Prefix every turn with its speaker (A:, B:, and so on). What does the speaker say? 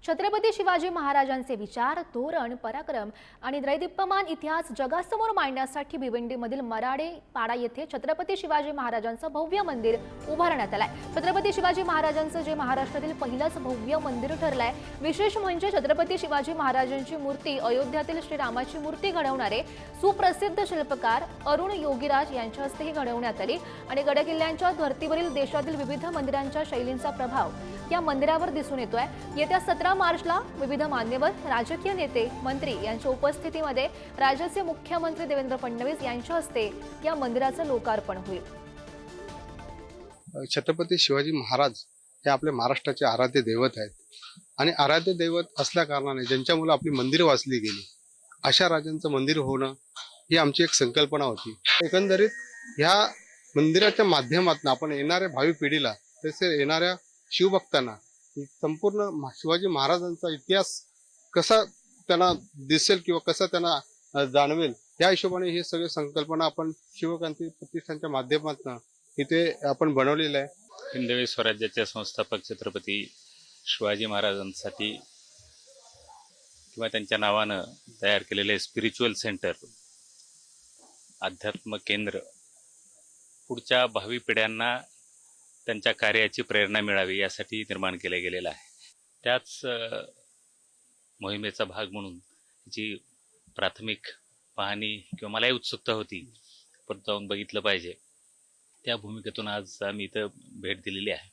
A: छत्रपती शिवाजी महाराजांचे विचार, धोरण, पराक्रम आणि दैदिप्यमान इतिहास जगासमोर मांडण्यासाठी भिवंडीमधील मराडे पाडा येथे छत्रपती शिवाजी महाराजांचं भव्य मंदिर उभारण्यात आलंय। छत्रपती शिवाजी महाराजांचं जे महाराष्ट्रातील पहिलंच भव्य मंदिर ठरलंय। विशेष म्हणजे छत्रपती शिवाजी महाराजांची मूर्ती अयोध्यातील श्रीरामाची मूर्ती घडवणारे सुप्रसिद्ध शिल्पकार अरुण योगीराज यांच्या हस्ते ही घडवण्यात आली आणि गडकिल्ल्यांच्या धर्तीवरील देशातील विविध मंदिरांच्या शैलींचा प्रभाव या मंदिरावर दिसून येतोय। येत्या 17 मार्चला विविध मान्यवर राजकीय नेते मंत्री यांच्या उपस्थितीमध्ये राज्याचे मुख्यमंत्री देवेंद्र फडणवीस यांच्या हस्ते या मंदिराचं लोकार्पण होईल।
B: छत्रपती शिवाजी महाराज हे आपल्या महाराष्ट्राचे आराध्य दैवत आहेत आणि आराध्य दैवत असल्या कारणाने ज्यांच्यामुळे आपली मंदिरं वाचली गेली अशा राजांचं मंदिर होणं ही आमची एक संकल्पना होती। एकंदरीत ह्या मंदिराच्या माध्यमातून आपण येणाऱ्या भावी पिढीला तसे येणाऱ्या शिवभक्तांना संपूर्ण शिवाजी महाराजांचा इतिहास कसा त्यांना दिसेल किंवा कसा त्यांना जाणवेल या हिशोबाने ही सगळी संकल्पना आपण शिवकांती प्रतिष्ठानच्या माध्यमातून इथे आपण बनवलेलं आहे।
C: हिंदवी स्वराज्याचे संस्थापक छत्रपती शिवाजी महाराजांसाठी किंवा त्यांच्या नावानं तयार केलेले स्पिरिच्युअल सेंटर, अध्यात्म केंद्र पुढच्या भावी पिढ्यांना त्यांच्या कार्याची प्रेरणा मिळावी यासाठी निर्माण केले गेलेलं आहे। त्याच मोहिमेचा भाग म्हणून जी प्राथमिक पाहणी किंवा मलाही उत्सुकता होती परत जाऊन बघितलं पाहिजे, त्या भूमिकेतून आज आम्ही इथं भेट दिलेली आहे।